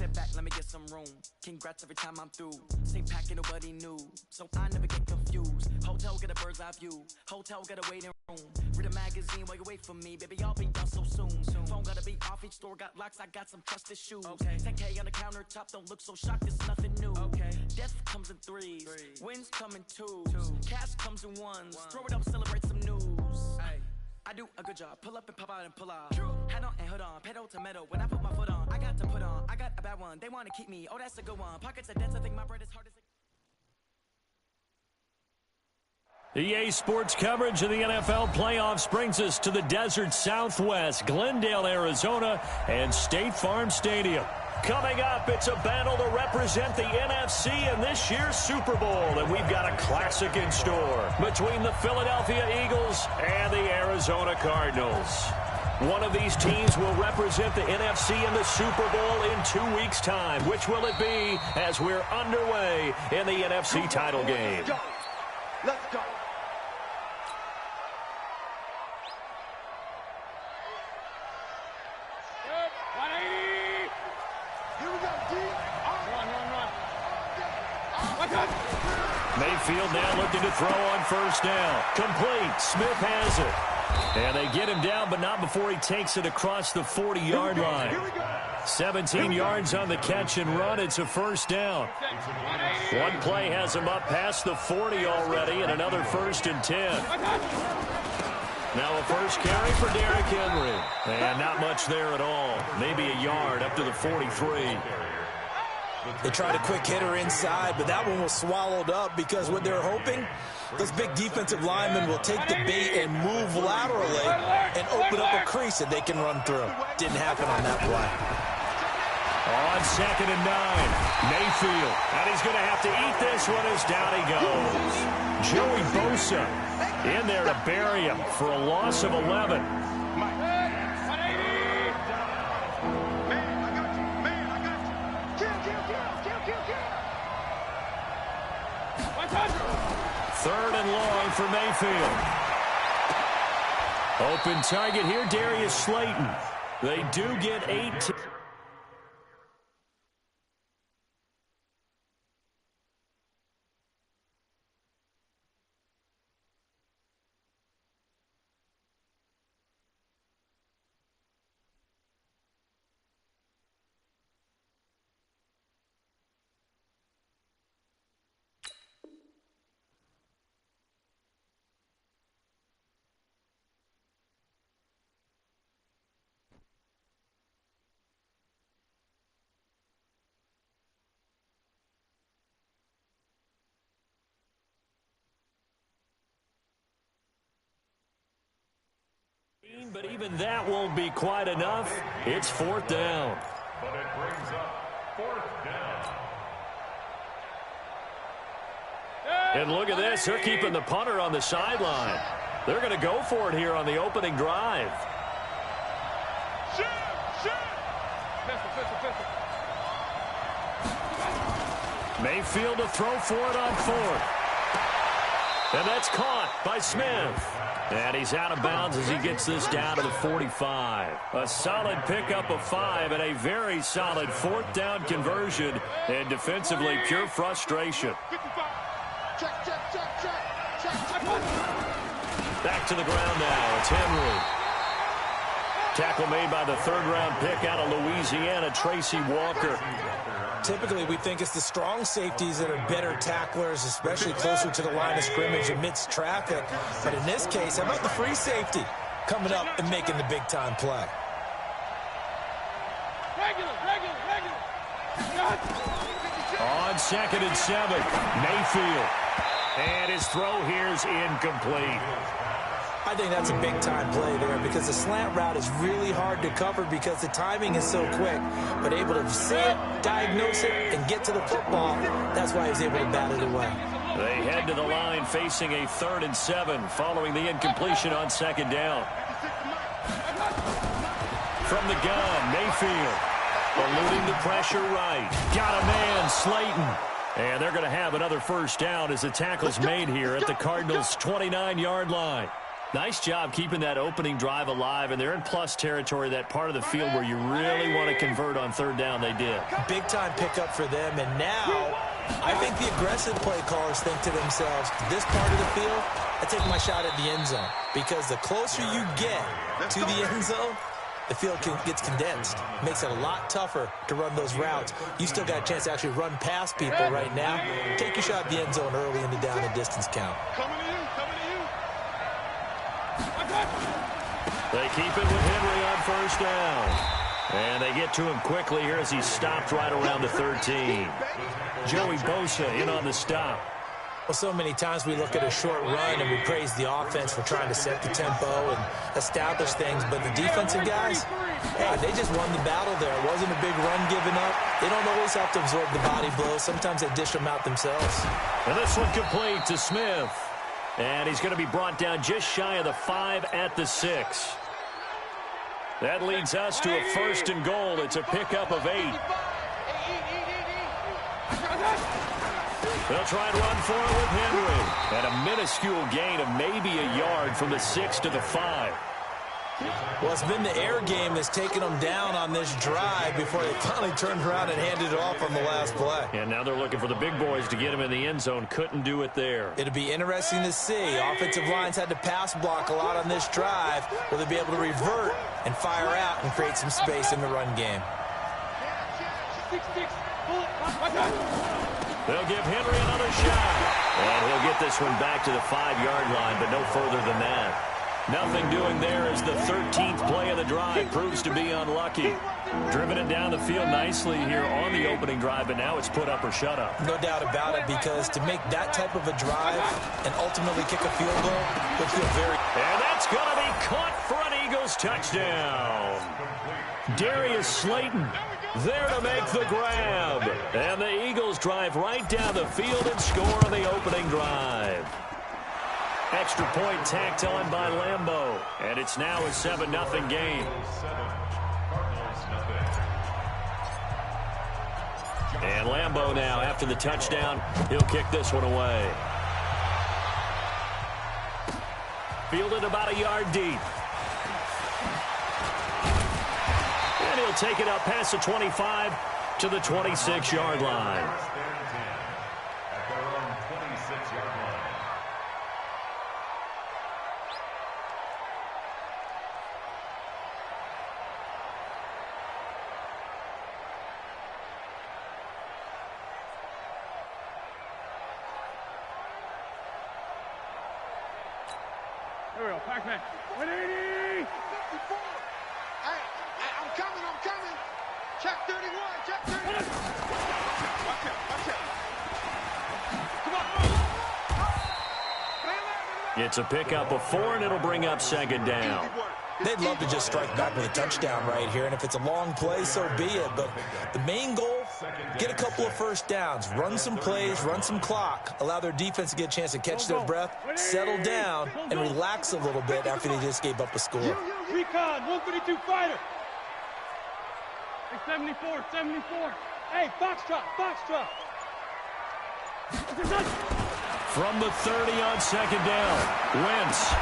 Step back, let me get some room. Congrats every time I'm through. Same pack and nobody knew, so I never get confused. Hotel get a bird's eye view. Hotel get a waiting room. Read a magazine while you wait for me, baby. I'll be done so soon. Phone gotta be off. Each store got locks. I got some trusted shoes. 10K on the countertop. Don't look so shocked. It's nothing new. Death comes in threes. Wins come in twos. Cash comes in ones. Throw it up, celebrate some news. I do a good job. Pull up and pop out and pull out. Head on and hood on. Pedal to metal. When I put my foot on, I got to put on. I got a bad one. They want to keep me. Oh, that's a good one. Pockets are dense. I think my bread is hard as EA Sports coverage of the NFL playoffs brings us to the desert Southwest, Glendale, Arizona, and State Farm Stadium. Coming up, it's a battle to represent the NFC in this year's Super Bowl, and we've got a classic in store between the Philadelphia Eagles and the Arizona Cardinals. One of these teams will represent the NFC in the Super Bowl in 2 weeks' time. Which will it be as we're underway in the NFC title game? Let's go. Mayfield now looking to throw on first down. Complete. Smith has it. And they get him down, but not before he takes it across the 40-yard line. 17 yards on the catch and run. It's a first down. One play has him up past the 40 already, and another 1st and 10. Now a first carry for Derrick Henry. And not much there at all. Maybe a yard up to the 43. They tried a quick hitter inside, but that one was swallowed up because what they're hoping, those big defensive linemen will take the bait and move laterally and open up a crease that they can run through. Didn't happen on that play. On 2nd and 9, Mayfield. And he's going to have to eat this one as down he goes. Joey Bosa in there to bury him for a loss of 11. Third and long for Mayfield. Open target here, Darius Slayton. They do get 8. But even that won't be quite enough. It's 4th down. But it brings up 4th down. And look at this. They're keeping the punter on the sideline. They're going to go for it here on the opening drive. Mayfield to throw for it on 4th. And that's caught by Smith. And he's out of bounds as he gets this down to the 45. A solid pickup of 5 and a very solid 4th down conversion. And defensively, pure frustration. Back to the ground now. It's Henry. Tackle made by the 3rd-round pick out of Louisiana, Tracy Walker. Typically, we think it's the strong safeties that are better tacklers, especially closer to the line of scrimmage amidst traffic. But in this case, how about the free safety coming up and making the big-time play? On 2nd and 7, Mayfield. And his throw here is incomplete. I think that's a big-time play there because the slant route is really hard to cover because the timing is so quick. But able to see it, diagnose it, and get to the football, that's why he was able to bat it away. They head to the line facing a 3rd and 7 following the incompletion on 2nd down. From the gun, Mayfield. Eluding the pressure right. Got a man, Slayton. And they're going to have another first down as the tackle's made here at the Cardinals' 29-yard line. Nice job keeping that opening drive alive, and they're in plus territory, that part of the field where you really want to convert on third down. They did. Big-time pickup for them, and now I think the aggressive play callers think to themselves, this part of the field, I take my shot at the end zone, because the closer you get to the end zone, the field gets condensed. Makes it a lot tougher to run those routes. You still got a chance to actually run past people right now. Take your shot at the end zone early in the down and distance count. Coming to you. They keep it with Henry on first down. And they get to him quickly here as he's stopped right around the 13. Joey Bosa in on the stop. Well, so many times we look at a short run and we praise the offense for trying to set the tempo and establish things, but the defensive guys, hey, they just won the battle there. It wasn't a big run given up. They don't always have to absorb the body blows. Sometimes they dish them out themselves. And this one complete to Smith. And he's going to be brought down just shy of the 5 at the 6. That leads us to a 1st and goal. It's a pickup of 8. They'll try and run for it with Henry. And a minuscule gain of maybe a yard from the 6 to the 5. Well, it's been the air game that's taken them down on this drive before they finally turned around and handed it off on the last play. And now they're looking for the big boys to get him in the end zone. Couldn't do it there. It'll be interesting to see. Offensive lines had to pass block a lot on this drive. Will they be able to revert and fire out and create some space in the run game? They'll give Henry another shot. And he'll get this one back to the 5-yard line, but no further than that. Nothing doing there as the 13th play of the drive proves to be unlucky. Driven it down the field nicely here on the opening drive, but now it's put up or shut up. No doubt about it, because to make that type of a drive and ultimately kick a field goal will feel very... And that's going to be caught for an Eagles touchdown. Darius Slayton there to make the grab. And the Eagles drive right down the field and score on the opening drive. Extra point tacked on by Lambeau. And it's now a 7-0 game. And Lambeau now, after the touchdown, he'll kick this one away. Fielded about a yard deep. And he'll take it up past the 25 to the 26-yard line. Here we go, Pac-Man. 180! Hey, I'm coming. Check 31, check 31. Watch out. Come on. It's a pickup of 4, and it'll bring up 2nd down. They'd love to just strike back with a touchdown right here, and if it's a long play, so be it. But the main goal, get a couple of first downs, run some plays, run some clock, allow their defense to get a chance to catch their breath, settle down, and relax a little bit after they just gave up a score. Recon, 132 fighter. Hey, 74. Hey, box drop. From the 30 on 2nd down, Wentz.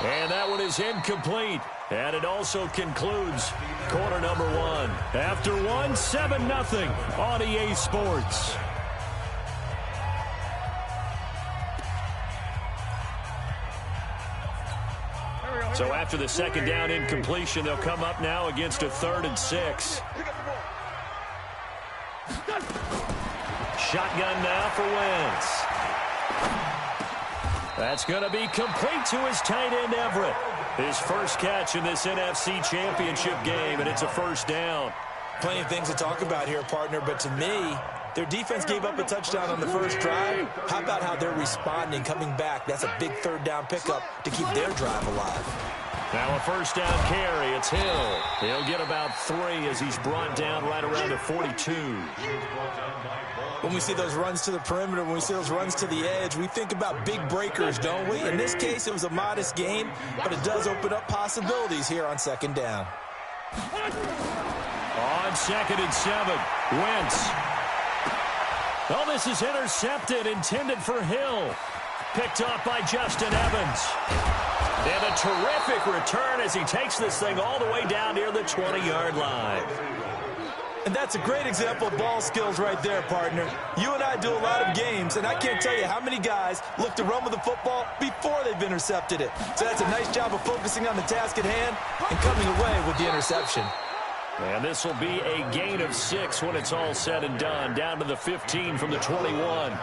And that one is incomplete. And it also concludes quarter number 1. After 1, 7-0 on EA Sports. So after the 2nd down incompletion, they'll come up now against a 3rd and 6. Shotgun now for Wentz. That's going to be complete to his tight end, Everett. His first catch in this NFC Championship game, and it's a 1st down. Plenty of things to talk about here, partner, but to me, their defense gave up a touchdown on the first drive. How about how they're responding, coming back? That's a big 3rd down pickup to keep their drive alive. Now a 1st down carry. It's Hill. He'll get about 3 as he's brought down right around the 42. When we see those runs to the perimeter, when we see those runs to the edge, we think about big breakers, don't we? In this case, it was a modest game, but it does open up possibilities here on 2nd down. On 2nd and 7, Wentz. Oh, this is intercepted, intended for Hill. Picked off by Justin Evans. And a terrific return as he takes this thing all the way down near the 20-yard line. And that's a great example of ball skills right there, partner. You and I do a lot of games, and I can't tell you how many guys look to run with the football before they've intercepted it. So that's a nice job of focusing on the task at hand and coming away with the interception. And this will be a gain of 6 when it's all said and done, down to the 15 from the 21.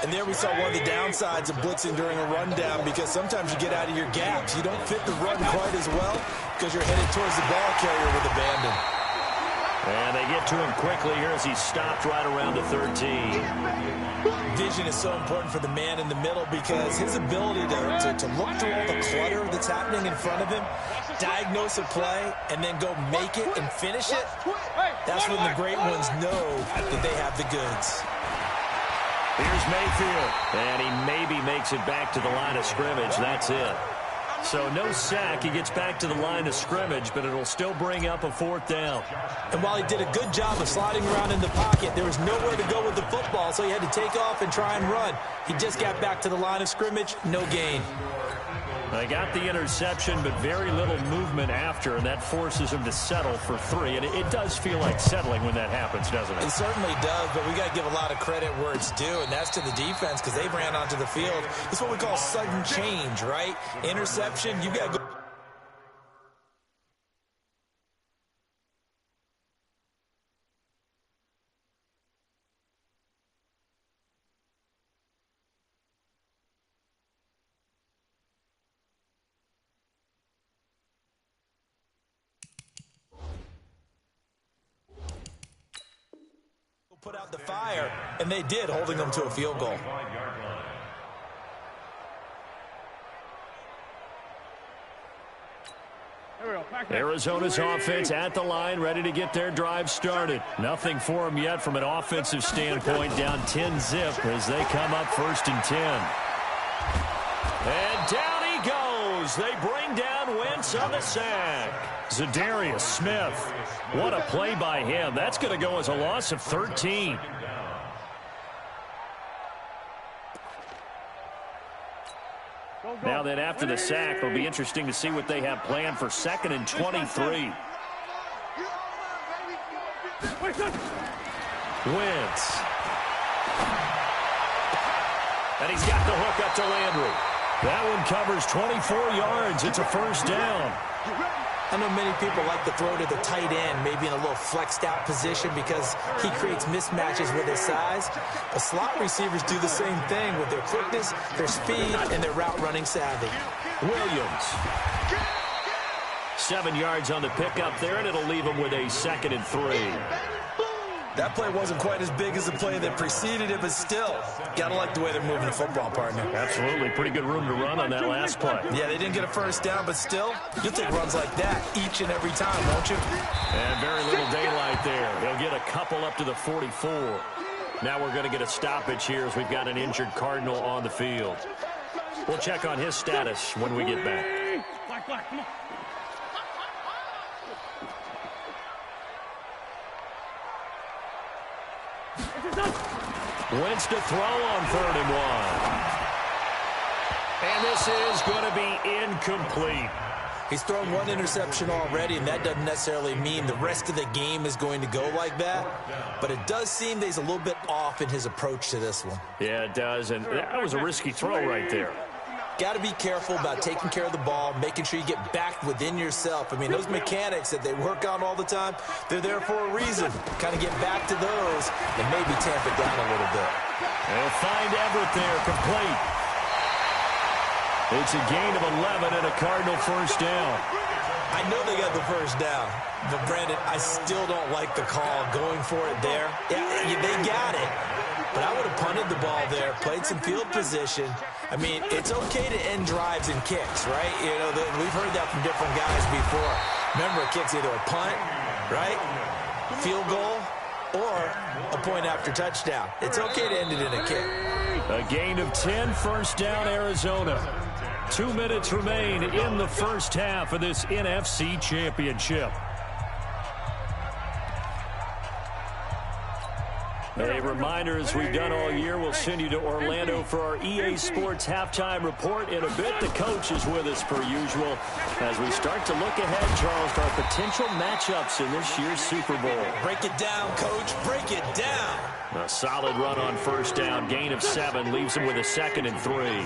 And there we saw one of the downsides of blitzing during a rundown, because sometimes you get out of your gaps. You don't fit the run quite as well because you're headed towards the ball carrier with abandon. And they get to him quickly here as he's stopped right around the 13. Vision is so important for the man in the middle, because his ability to look through all the clutter that's happening in front of him, diagnose a play, and then go make it and finish it, that's when the great ones know that they have the goods. Here's Mayfield, and he maybe makes it back to the line of scrimmage. That's it. So no sack. He gets back to the line of scrimmage, but it'll still bring up a 4th down. And while he did a good job of sliding around in the pocket, there was nowhere to go with the football, so he had to take off and try and run. He just got back to the line of scrimmage, no gain. They got the interception, but very little movement after, and that forces him to settle for 3. And it does feel like settling when that happens, doesn't it? It certainly does, but we got to give a lot of credit where it's due, and that's to the defense, because they ran onto the field. It's what we call sudden change, right? Interception, you got to go. Put out the fire, and they did, holding them to a field goal. Arizona's offense at the line, ready to get their drive started. Nothing for them yet from an offensive standpoint, down 10-zip as they come up 1st and 10. And down he goes. They bring down Wentz on the sack. Zadarius Smith. What a play by him. That's going to go as a loss of 13. Now then, after the sack, it'll be interesting to see what they have planned for 2nd and 23. Wentz. And he's got the hook up to Landry. That one covers 24 yards. It's a 1st down. I know many people like to throw to the tight end, maybe in a little flexed out position, because he creates mismatches with his size. But slot receivers do the same thing with their quickness, their speed, and their route running savvy. Williams. 7 yards on the pickup there, and it'll leave him with a 2nd and 3. That play wasn't quite as big as the play that preceded it, but still, gotta like the way they're moving the football, partner. Absolutely. Pretty good room to run on that last play. Yeah, they didn't get a 1st down, but still, you'll take runs like that each and every time, won't you? And very little daylight there. They'll get a couple up to the 44. Now we're going to get a stoppage here as we've got an injured Cardinal on the field. We'll check on his status when we get back. Come on. Wentz to throw on 3rd and 1. And this is going to be incomplete. He's thrown one interception already, and that doesn't necessarily mean the rest of the game is going to go like that. But it does seem that he's a little bit off in his approach to this one. Yeah, it does, and that was a risky throw right there. Got to be careful about taking care of the ball, making sure you get back within yourself. I mean, those mechanics that they work on all the time, they're there for a reason. Kind of get back to those and maybe tamp it down a little bit. They'll find Everett there, complete. It's a gain of 11 and a Cardinal 1st down. I know they got the 1st down, but Brandon, I still don't like the call going for it there. Yeah, they got it. But I would have punted the ball there, played some field position. I mean, it's okay to end drives and kicks, right? You know, we've heard that from different guys before. Remember, a kick's either a punt, right, field goal, or a point after touchdown. It's okay to end it in a kick. A gain of 10, 1st down, Arizona. 2 minutes remain in the 1st half of this NFC Championship. A reminder, as we've done all year, we'll send you to Orlando for our EA Sports halftime report. In a bit, the coach is with us per usual as we start to look ahead, Charles, to our potential matchups in this year's Super Bowl. Break it down, Coach. Break it down. A solid run on first down. Gain of 7 leaves him with a 2nd and 3.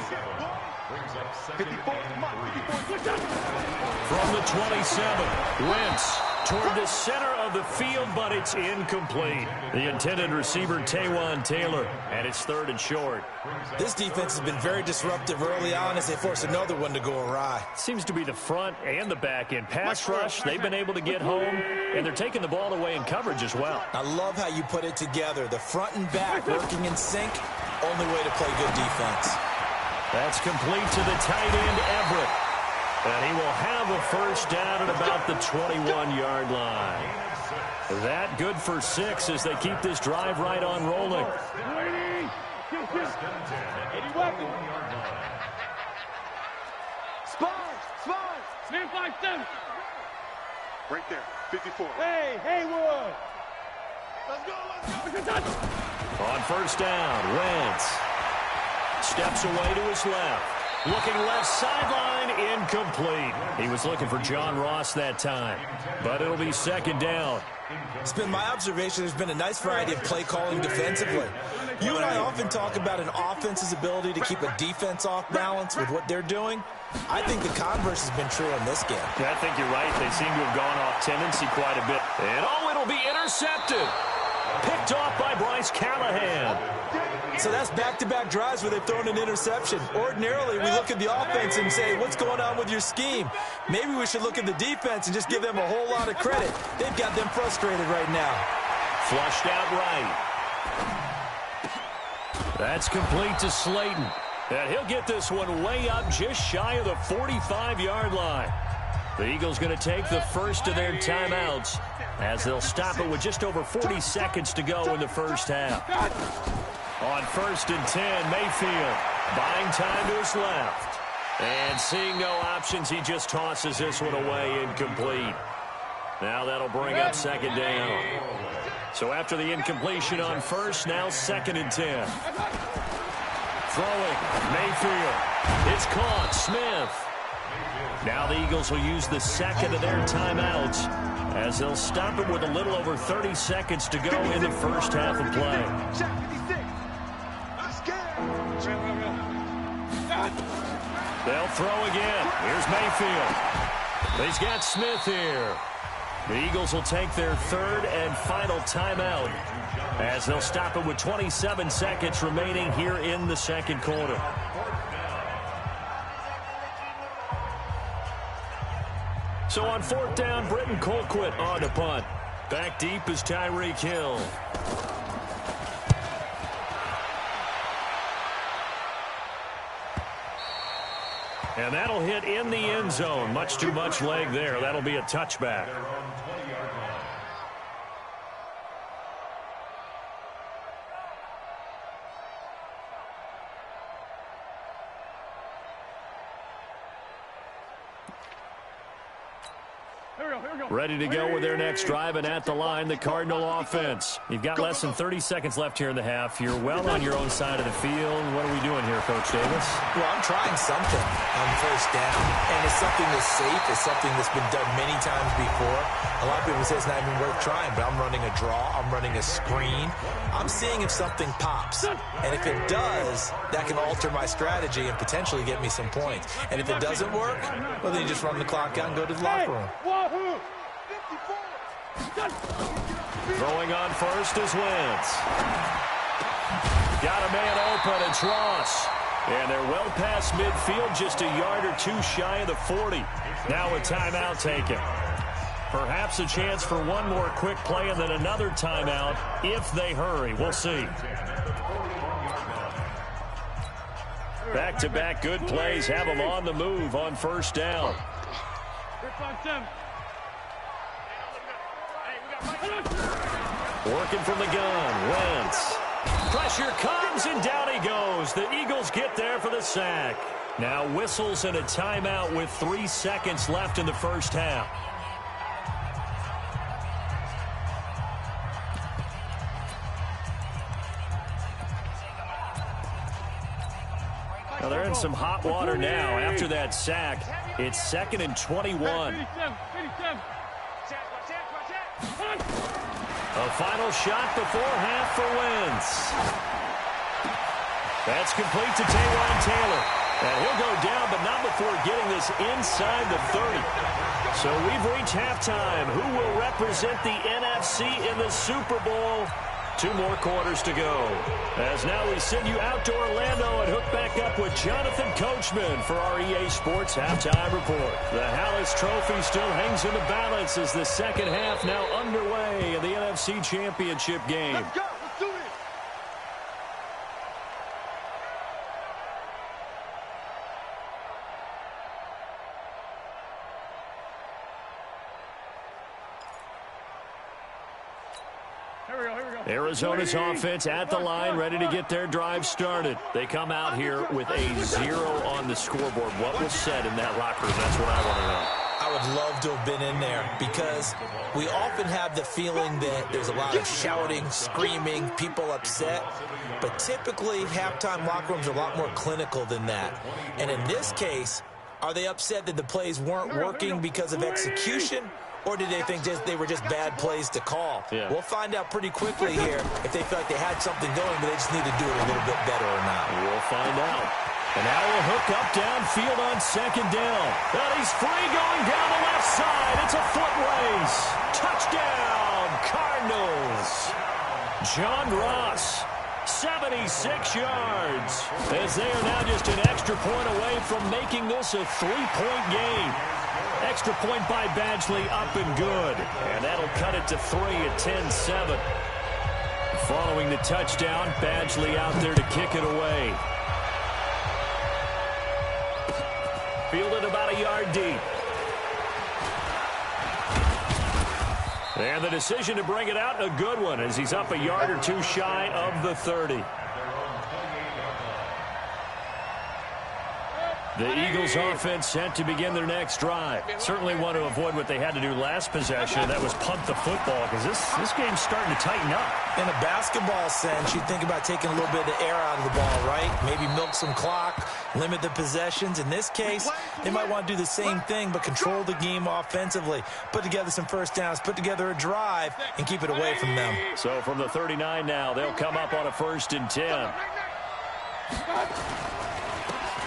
54, come on, 54. From the 27, Wentz toward the center of the field, but it's incomplete. The intended receiver, Taywan Taylor, and it's 3rd and short. This defense has been very disruptive early on as they force another one to go awry. Seems to be the front and the back end. Pass rush, they've been able to get home, and they're taking the ball away in coverage as well. I love how you put it together. The front and back working in sync, only way to play good defense. That's complete to the tight end, Everett. And he will have a first down at about the 21-yard line. That good for 6 as they keep this drive right on rolling. Man, 5-7. Right there, 54. Hey, Haywood. Let's go. On first down, Wentz steps away to his left. Looking left sideline, incomplete. He was looking for John Ross that time, but it'll be 2nd down. It's been my observation there's been a nice variety of play calling defensively. You and I often talk about an offense's ability to keep a defense off balance with what they're doing. I think the converse has been true in this game. Yeah, I think you're right. They seem to have gone off tendency quite a bit. And it'll be intercepted. Picked off by Bryce Callahan. So that's back-to-back drives where they've thrown an interception. Ordinarily, we look at the offense and say, what's going on with your scheme? Maybe we should look at the defense and just give them a whole lot of credit. They've got them frustrated right now. Flushed out right. That's complete to Slayton. And he'll get this one way up just shy of the 45-yard line. The Eagles going to take the first of their timeouts as they'll stop it with just over 40 seconds to go in the first half. On 1st and 10, Mayfield buying time to his left. And seeing no options, he just tosses this one away incomplete. Now that'll bring up 2nd down. So after the incompletion on first, now 2nd and 10. Throwing, Mayfield. It's caught, Smith. Now the Eagles will use the 2nd of their timeouts as they'll stop it with a little over 30 seconds to go in the first half of play. They'll throw again. Here's Mayfield. He's got Smith here. The Eagles will take their 3rd and final timeout as they'll stop it with 27 seconds remaining here in the 2nd quarter. So on 4th down, Britton Colquitt on the punt. Back deep is Tyreek Hill. And that'll hit in the end zone. Much too much leg there. That'll be a touchback. Ready to go with their next drive, and at the line, the Cardinal offense. You've got less than 30 seconds left here in the half. You're well on your own side of the field. What are we doing here, Coach Davis? Well, I'm trying something on first down, and it's something that's safe. It's something that's been done many times before. A lot of people say it's not even worth trying, but I'm running a draw. I'm running a screen. I'm seeing if something pops, and if it does, that can alter my strategy and potentially get me some points. And if it doesn't work, well, then you just run the clock out and go to the locker room. Throwing on first is Wentz. Got a man open, it's Ross. And they're well past midfield, just a yard or two shy of the 40. Now a timeout taken. Perhaps a chance for one more quick play and then another timeout if they hurry. We'll see. Back-to-back good plays have them on the move on first down. Working from the gun, Wentz. Pressure comes, and down he goes. The Eagles get there for the sack. Now whistles and a timeout with 3 seconds left in the first half. Well, they're in some hot water now. After that sack, it's 2nd and 21. A final shot before half for Wentz. That's complete to Taywan Taylor. And he'll go down, but not before getting this inside the 30. So we've reached halftime. Who will represent the NFC in the Super Bowl? 2 more quarters to go. As now we send you out to Orlando and hook back up with Jonathan Coachman for our EA Sports Halftime Report. The Hallis Trophy still hangs in the balance as the second half now underway in the NFC Championship game. Let's go. Let's do this. Arizona's offense at the line, ready to get their drive started. They come out here with a 0 on the scoreboard. What was said in that locker room? That's what I want to know. I would love to have been in there because we often have the feeling that there's a lot of shouting, screaming, people upset. But typically, halftime locker rooms are a lot more clinical than that. And in this case, are they upset that the plays weren't working because of execution? Or did they think they were just bad plays to call? Yeah. We'll find out pretty quickly here if they feel like they had something going, but they just need to do it a little bit better or not. We'll find out. And now we'll hook up downfield on 2nd down. And he's free going down the left side. It's a foot race. Touchdown, Cardinals. John Ross, 76 yards. As they are now just an extra point away from making this a 3-point game. Extra point by Badgley, up and good. And that'll cut it to 3 at 10-7. Following the touchdown, Badgley out there to kick it away. Fielded about a yard deep. And the decision to bring it out, a good one, as he's up a yard or 2 shy of the 30. The Eagles offense set to begin their next drive. Certainly want to avoid what they had to do last possession. That was punt the football, because this game's starting to tighten up. In a basketball sense, you think about taking a little bit of the air out of the ball, right? Maybe milk some clock, limit the possessions. In this case, they might want to do the same thing, but control the game offensively. Put together some first downs, put together a drive, and keep it away from them. So from the 39 now, they'll come up on a 1st and 10.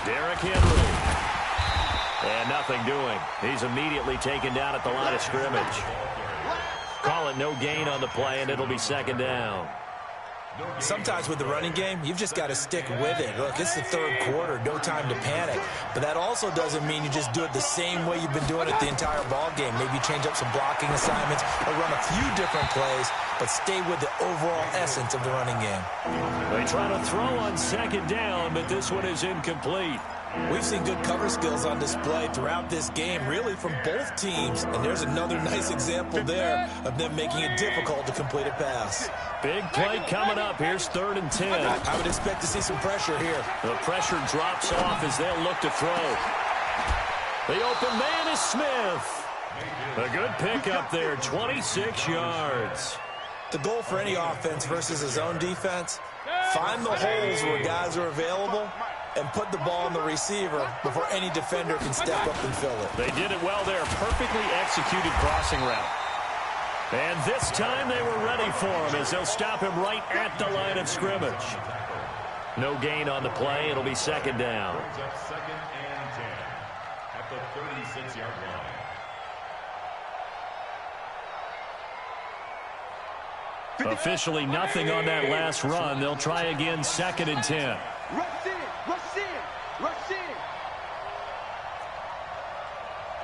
Derrick Henry. And nothing doing. He's immediately taken down at the line of scrimmage. Call it no gain on the play, and it'll be 2nd down. Sometimes with the running game, you've just got to stick with it. Look, it's the 3rd quarter, no time to panic. But that also doesn't mean you just do it the same way you've been doing it the entire ball game. Maybe change up some blocking assignments or run a few different plays, but stay with the overall essence of the running game. They try to throw on 2nd down, but this one is incomplete. We've seen good cover skills on display throughout this game, really from both teams. And there's another nice example there of them making it difficult to complete a pass. Big play coming up. Here's 3rd and 10. I would expect to see some pressure here. The pressure drops off as they'll look to throw. The open man is Smith. A good pickup there, 26 yards. The goal for any offense versus a zone defense, find the holes where guys are available and put the ball on the receiver before any defender can step up and fill it. They did it well there. Perfectly executed crossing route. And this time they were ready for him as they'll stop him right at the line of scrimmage. No gain on the play. It'll be 2nd down. 2nd and 10 at the 36-yard line. Officially nothing on that last run. They'll try again 2nd and 10. Rush in. Rush in. Rush in.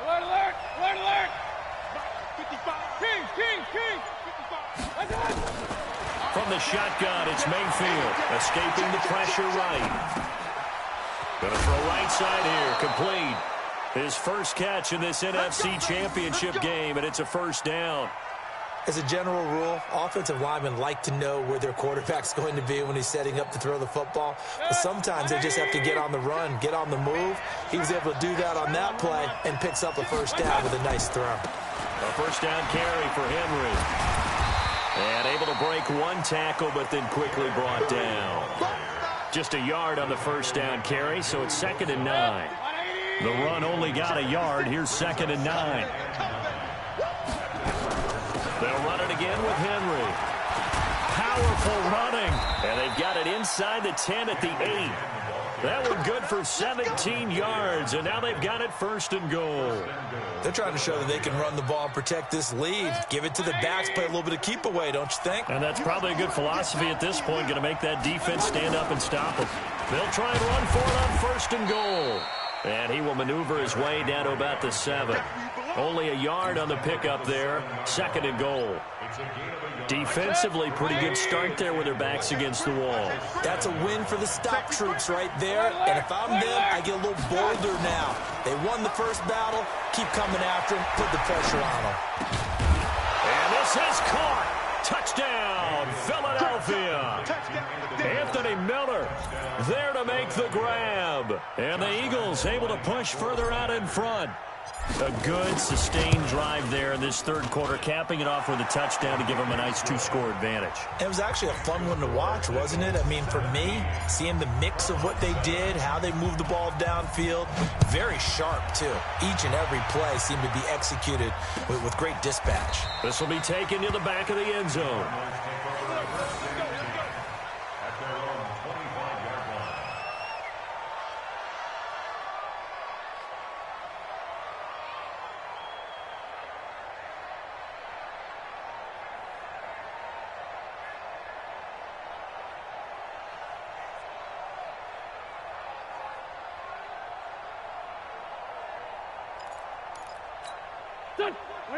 Alert, alert, alert, alert. 55. King. 55. From the shotgun, it's Mayfield, escaping the pressure right. Gonna throw right side here, complete. His first catch in this NFC Championship game, and it's a 1st down. As a general rule, offensive linemen like to know where their quarterback's going to be when he's setting up to throw the football. But sometimes they just have to get on the run, get on the move. He was able to do that on that play and picks up a 1st down with a nice throw. A 1st down carry for Henry. And able to break 1 tackle, but then quickly brought down. Just a yard on the first down carry, so it's 2nd and 9. The run only got a yard. Here's 2nd and 9. They'll run it again with Henry. Powerful running, and they've got it inside the 10 at the 8. That one good for 17 yards, and now they've got it 1st and goal. They're trying to show that they can run the ball and protect this lead. Give it to the backs, play a little bit of keep away, don't you think? And that's probably a good philosophy at this point, going to make that defense stand up and stop them. They'll try and run for it on 1st and goal. And he will maneuver his way down to about the 7. Only a yard on the pickup there. 2nd and goal. Defensively, pretty good start there with their backs against the wall. That's a win for the stop troops right there. And if I'm them, I get a little bolder now. They won the first battle. Keep coming after them. Put the pressure on them. And this is caught. Touchdown, Philadelphia. Anthony Miller there to make the grab. And the Eagles able to push further out in front. A good, sustained drive there in this 3rd quarter, capping it off with a touchdown to give them a nice 2-score advantage. It was actually a fun one to watch, wasn't it? I mean, for me, seeing the mix of what they did, how they moved the ball downfield, very sharp, too. Each and every play seemed to be executed with great dispatch. This will be taken to the back of the end zone.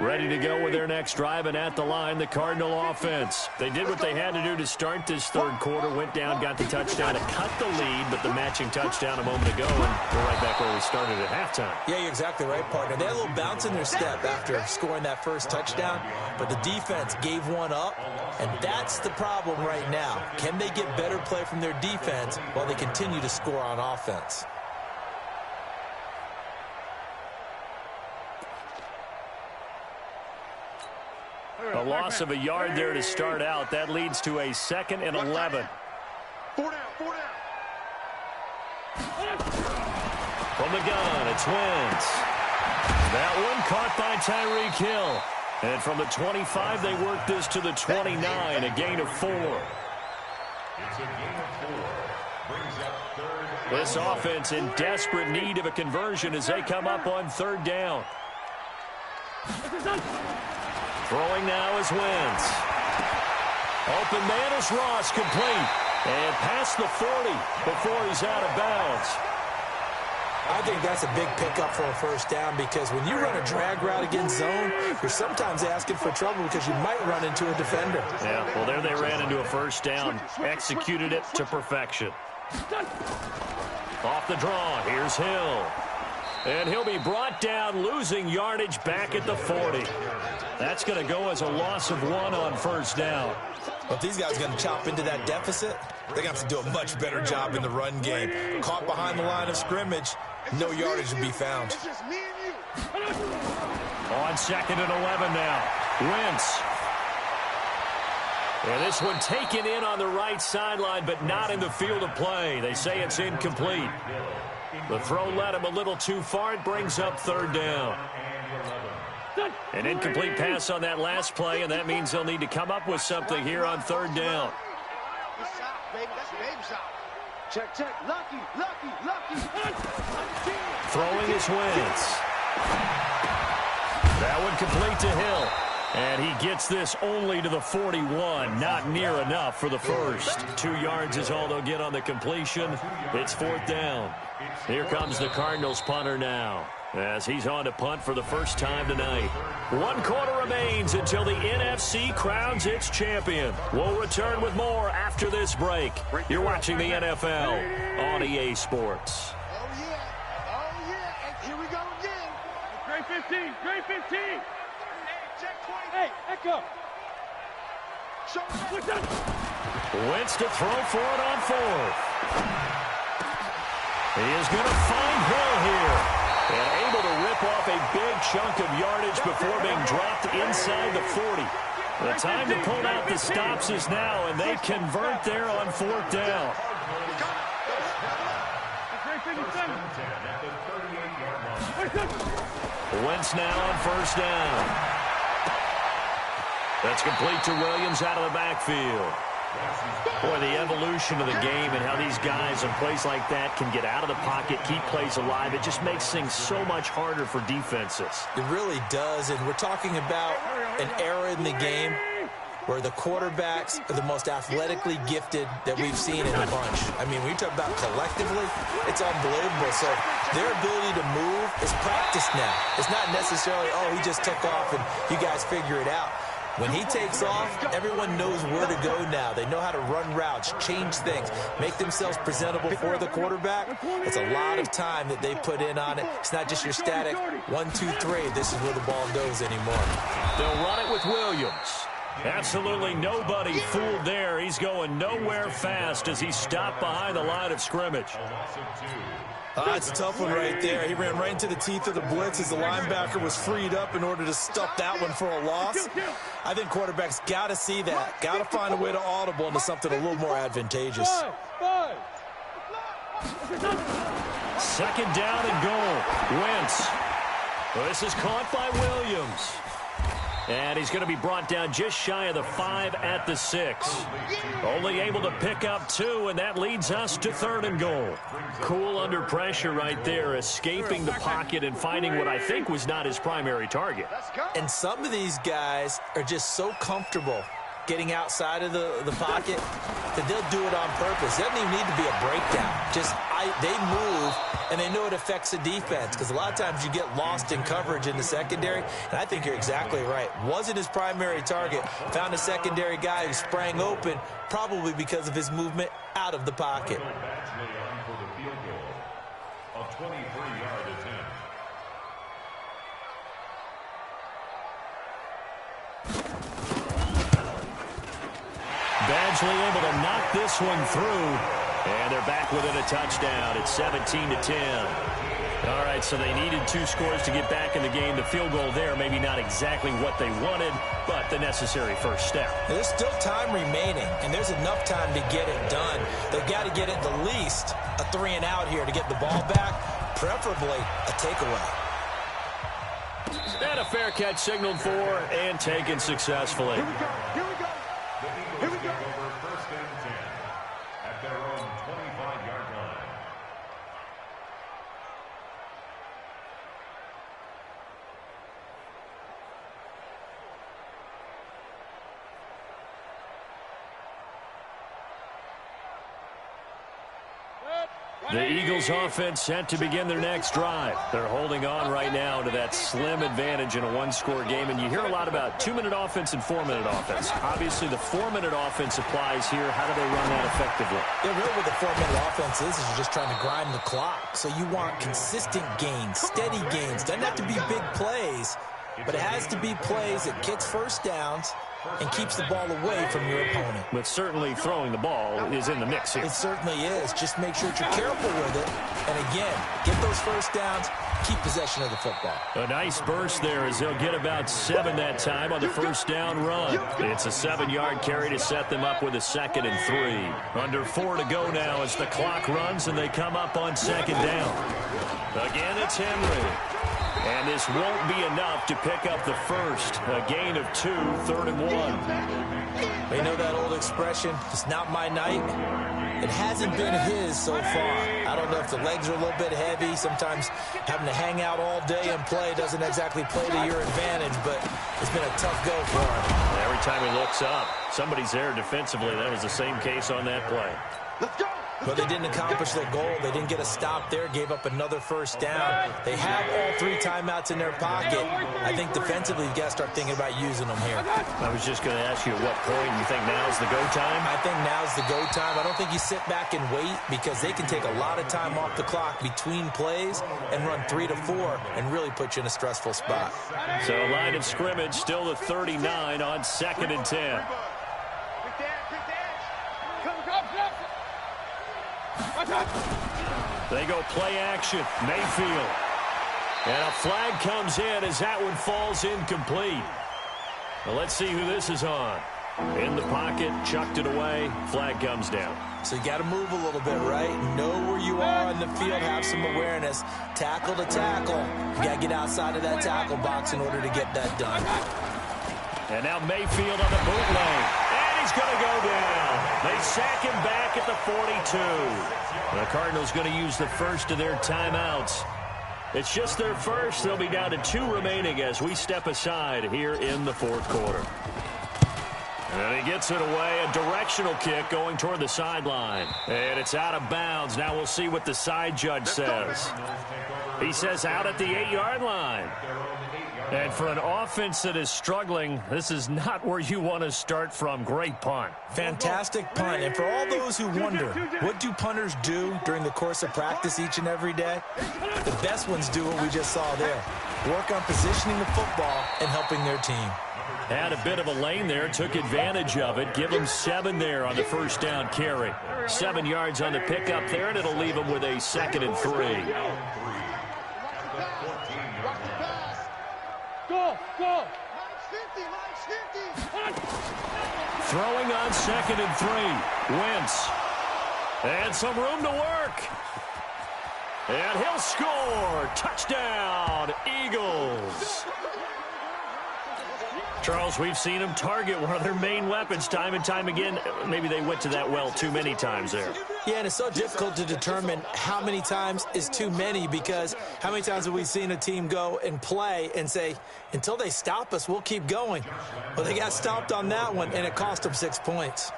Ready to go with their next drive, and at the line, the Cardinal offense. They did what they had to do to start this 3rd quarter, went down, got the touchdown to cut the lead, but the matching touchdown a moment ago, and we're right back where we started at halftime. Yeah, you're exactly right, partner. They had a little bounce in their step after scoring that first touchdown, but the defense gave one up, and that's the problem right now. Can they get better play from their defense while they continue to score on offense? A loss of a yard there to start out. That leads to a 2nd and 11. 4 down. From the gun, it's Wentz. That one caught by Tyreek Hill. And from the 25, they work this to the 29, a gain of 4. It's a gain of 4. Brings up 3rd. This offense in desperate need of a conversion as they come up on 3rd down. Throwing now is Wentz. Open man is Ross, complete. And past the 40 before he's out of bounds. I think that's a big pickup for a 1st down because when you run a drag route against zone, you're sometimes asking for trouble because you might run into a defender. Yeah, well, there they ran into a 1st down. Executed it to perfection. Off the draw, here's Hill. And he'll be brought down, losing yardage back at the 40. That's going to go as a loss of 1 on 1st down. Well, if these guys are going to chop into that deficit, they're going to have to do a much better job in the run game. Caught behind the line of scrimmage, no yardage to be found. It's just me and you. On 2nd and 11 now. Wentz. And this one taken in on the right sideline, but not in the field of play. They say it's incomplete. The throw led him a little too far. It brings up 3rd down. An incomplete pass on that last play, and that means they'll need to come up with something here on 3rd down. Check. Lucky. Throwing is Wentz. That one complete to Hill. And he gets this only to the 41. Not near enough for the first. 2 yards is all they'll get on the completion. It's 4th down. Here comes the Cardinals punter now, as he's on to punt for the first time tonight. 1 quarter remains until the NFC crowns its champion. We'll return with more after this break. You're watching the NFL on EA Sports. Oh, yeah. And here we go again. Great 15. Check 20. Hey, Echo. Wentz to throw for it on 4th. He is going to find Hill here. And able to rip off a big chunk of yardage before being dropped inside the 40. The time to pull out the stops is now, and they convert there on 4th down. Wentz now on 1st down. That's complete to Williams out of the backfield. Boy, the evolution of the game and how these guys in plays like that can get out of the pocket, keep plays alive, it just makes things so much harder for defenses. It really does, and we're talking about an era in the game where the quarterbacks are the most athletically gifted that we've seen in a bunch. I mean, when you talk about collectively, it's unbelievable. So their ability to move is practiced now. It's not necessarily, oh, he just took off and you guys figure it out. When he takes off, everyone knows where to go now. They know how to run routes, change things, make themselves presentable for the quarterback. It's a lot of time that they put in on it. It's not just your static 1, 2, 3. This is where the ball goes anymore. They'll run it with Williams. Absolutely nobody fooled there. He's going nowhere fast as he stopped behind the line of scrimmage. It's a tough one right there. He ran right into the teeth of the blitz as the linebacker was freed up in order to stop that one for a loss. I think quarterbacks got to see that. Got to find a way to audible into something a little more advantageous. 2nd down and goal. Wentz. This is caught by Williams. And he's going to be brought down just shy of the 5 at the 6. Only able to pick up 2, and that leads us to 3rd and goal. Cool under pressure right there, escaping the pocket and finding what I think was not his primary target. And some of these guys are just so comfortable getting outside of the pocket that they'll do it on purpose. It doesn't even need to be a breakdown. Just they move, and they know it affects the defense because a lot of times you get lost in coverage in the secondary, and I think you're exactly right. Wasn't his primary target. Found a secondary guy who sprang open, probably because of his movement out of the pocket. Badgley able to knock this one through, and they're back within a touchdown. It's 17-10. All right, so they needed 2 scores to get back in the game. The field goal there, maybe not exactly what they wanted, but the necessary first step. There's still time remaining, and there's enough time to get it done. They've got to get at the least a 3 and out here to get the ball back, preferably a takeaway. And a fair catch signaled for and taken successfully. Here we go. Here we go. Here we go. Over 1st and 10 at their own 25-yard line. The Eagles offense set to begin their next drive. They're holding on right now to that slim advantage in a 1-score game, and you hear a lot about 2-minute offense and 4-minute offense. Obviously, the 4-minute offense applies here. How do they run that effectively? Yeah, really what the 4-minute offense is you're just trying to grind the clock. So you want consistent gains, steady gains. Doesn't have to be big plays, but it has to be plays that gets first downs and keeps the ball away from your opponent. But certainly throwing the ball is in the mix here. It certainly is. Just make sure that you're careful with it. And again, get those first downs, keep possession of the football. A nice burst there as they'll get about 7 that time on the first down run. It's a 7-yard carry to set them up with a 2nd and 3. Under 4 to go now as the clock runs and they come up on 2nd down. Again, it's Henry. And this won't be enough to pick up the first. A gain of 2, 3rd and 1. They know that old expression, it's not my night. It hasn't been his so far. I don't know if the legs are a little bit heavy. Sometimes having to hang out all day and play doesn't exactly play to your advantage, but it's been a tough go for him. Every time he looks up, somebody's there defensively. That was the same case on that play. Let's go. But they didn't accomplish their goal. They didn't get a stop there, gave up another first down. They have all 3 timeouts in their pocket. I think defensively, you've got to start thinking about using them here. I was just going to ask you at what point you think now's the go time? I think now's the go time. I don't think you sit back and wait because they can take a lot of time off the clock between plays and run 3 to 4 and really put you in a stressful spot. So line of scrimmage still the 39 on 2nd and 10. They go play action. Mayfield. And a flag comes in as that one falls incomplete. Well, let's see who this is on. In the pocket, chucked it away, flag comes down. So you got to move a little bit, right? Know where you are on the field, have some awareness. Tackle to tackle. You got to get outside of that tackle box in order to get that done. And now Mayfield on the bootleg. And he's going to go down. They sack him back at the 42. The Cardinals going to use the first of their timeouts. It's just their first. They'll be down to 2 remaining as we step aside here in the fourth quarter. And he gets it away, a directional kick going toward the sideline. And it's out of bounds. Now we'll see what the side judge says. He says out at the 8-yard line. And for an offense that is struggling, this is not where you want to start from. Great punt. Fantastic punt. And for all those who wonder, what do punters do during the course of practice each and every day? The best ones do what we just saw there. Work on positioning the football and helping their team. Had a bit of a lane there, took advantage of it. Give him 7 there on the first down carry. 7 yards on the pickup there, and it'll leave him with a 2nd and 3. Go! Throwing on 2nd and 3. Wentz. And some room to work. And he'll score. Touchdown, Eagles. Charles, we've seen them target one of their main weapons time and time again. Maybe they went to that well too many times there. Yeah, and it's so difficult to determine how many times is too many, because how many times have we seen a team go and play and say, until they stop us, we'll keep going. Well, they got stopped on that one, and it cost them 6 points.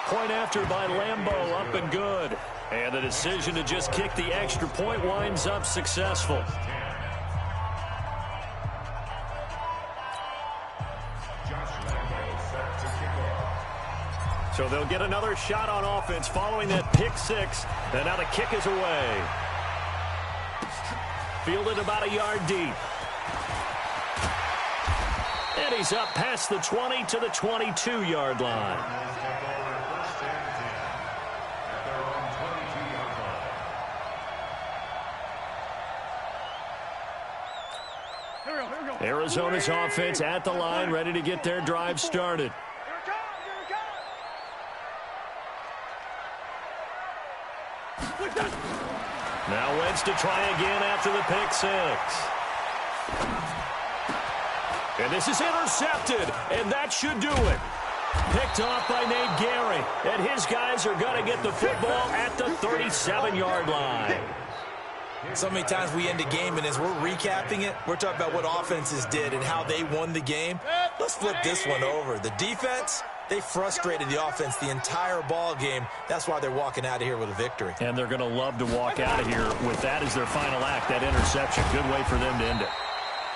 Point after by Lambeau, up and good. And the decision to just kick the extra point winds up successful. So they'll get another shot on offense following that pick 6. And now the kick is away. Fielded about a yard deep. And he's up past the 20 to the 22-yard line. Arizona's offense at the line, ready to get their drive started. Now Wentz to try again after the pick 6. And this is intercepted, and that should do it. Picked off by Nate Gary, and his guys are going to get the football at the 37-yard line. So many times we end a game, and as we're recapping it, we're talking about what offenses did and how they won the game. Let's flip this one over. The defense, they frustrated the offense the entire ball game. That's why they're walking out of here with a victory. And they're going to love to walk out of here with that as their final act, that interception. Good way for them to end it.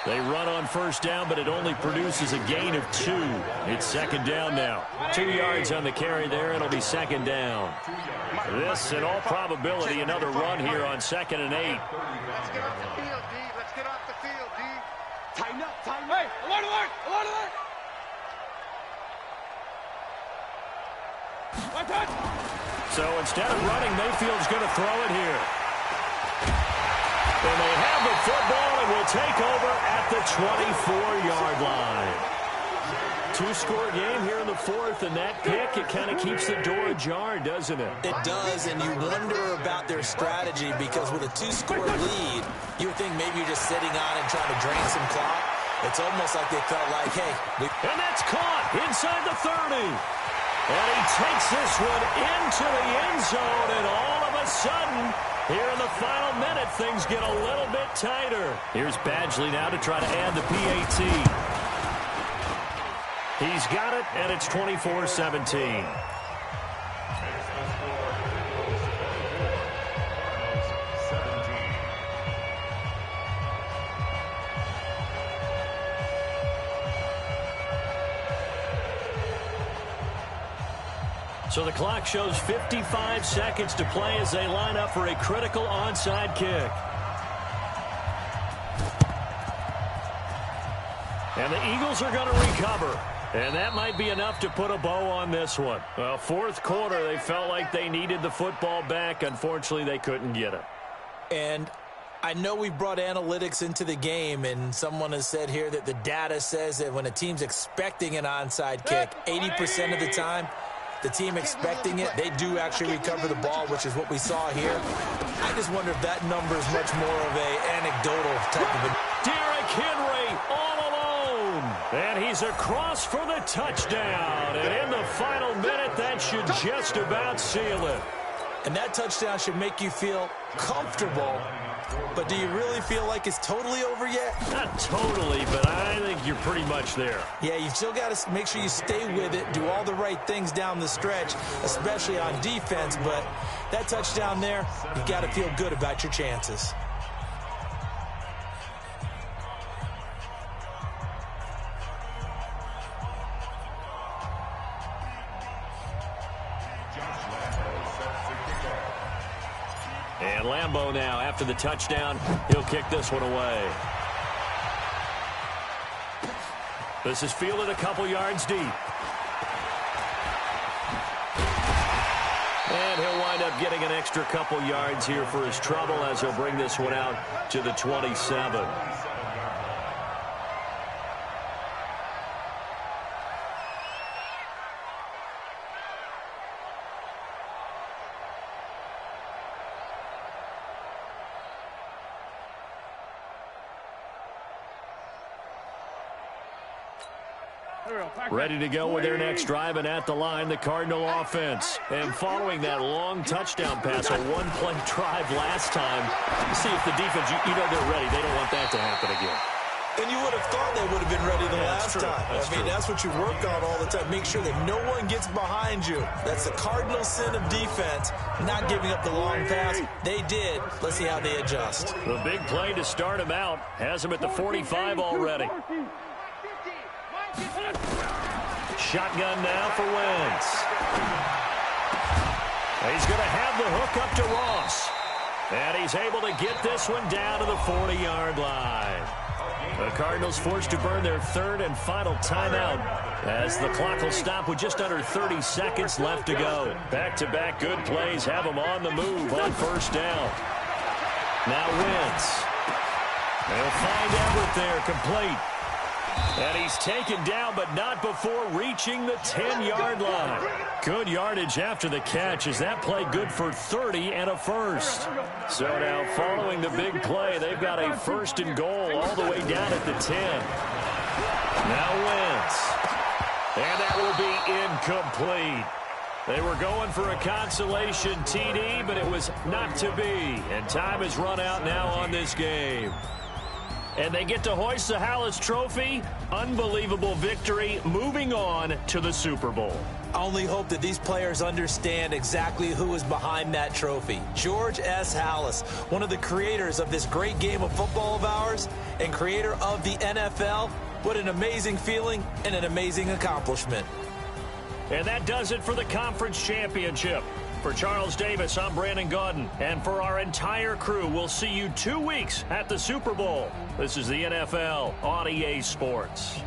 They run on first down, but it only produces a gain of 2. It's 2nd down now. 2 yards on the carry there. It'll be 2nd down. This, in all probability, another run here on 2nd and 8. Let's get off the field, D. Let's get off the field, D. Tighten up, tighten up. Hey, alert, alert, alert, alert. So instead of running, Mayfield's going to throw it here. And they have the football and will take over at the 24-yard line. 2-score game here in the 4th, and that pick, it kind of keeps the door ajar, doesn't it? It does, and you wonder about their strategy, because with a 2-score lead, you would think maybe you're just sitting on and trying to drain some clock. It's almost like they felt like, hey. And that's caught inside the 30. And he takes this one into the end zone, and all of a sudden, here in the final minute, things get a little bit tighter. Here's Badgley now to try to add the PAT. He's got it, and it's 24-17. So the clock shows 55 seconds to play as they line up for a critical onside kick. And the Eagles are going to recover. And that might be enough to put a bow on this one. Well, 4th quarter, they felt like they needed the football back. Unfortunately, they couldn't get it. And I know we brought analytics into the game, and someone has said here that the data says that when a team's expecting an onside kick, 80% of the time, the team expecting it, they do actually recover the ball, which is what we saw here. I just wonder if that number is much more of an anecdotal type of a... Derrick Henry all alone. And he's across for the touchdown. And in the final minute, that should just about seal it. And that touchdown should make you feel comfortable. But do you really feel like it's totally over yet? Not totally, but I think you're pretty much there. Yeah, you've still got to make sure you stay with it, do all the right things down the stretch, especially on defense. But that touchdown there, you got to feel good about your chances. And Lambeau now, after the touchdown, he'll kick this one away. This is fielded a couple yards deep. And he'll wind up getting an extra couple yards here for his trouble as he'll bring this one out to the 27. Ready to go with their next drive, and at the line, the Cardinal offense. And following that long touchdown pass, a one-play drive last time, see if the defense, you know they're ready. They don't want that to happen again. And you would have thought they would have been ready the last time. That's what you work on all the time. Make sure that no one gets behind you. That's the cardinal sin of defense, not giving up the long pass. They did. Let's see how they adjust. The big play to start him out has him at the 45 already. Shotgun now for Wentz. He's going to have the hook up to Ross. And he's able to get this one down to the 40-yard line. The Cardinals forced to burn their third and final timeout as the clock will stop with just under 30 seconds left to go. Back-to-back good plays have them on the move on first down. Now Wentz. They'll find Everett there, complete. And he's taken down, but not before reaching the 10-yard line. Good yardage after the catch as that play good for 30 and a first. So now following the big play, they've got a first and goal all the way down at the 10. Now Wentz. And that will be incomplete. They were going for a consolation TD, but it was not to be. And time has run out now on this game. And they get to hoist the Hallis Trophy. Unbelievable victory, moving on to the Super Bowl. I only hope that these players understand exactly who is behind that trophy. George S. Hallis, one of the creators of this great game of football of ours and creator of the NFL. What an amazing feeling and an amazing accomplishment. And that does it for the conference championship. For Charles Davis, I'm Brandon Gaudin. And for our entire crew, we'll see you 2 weeks at the Super Bowl. This is the NFL on EA Sports.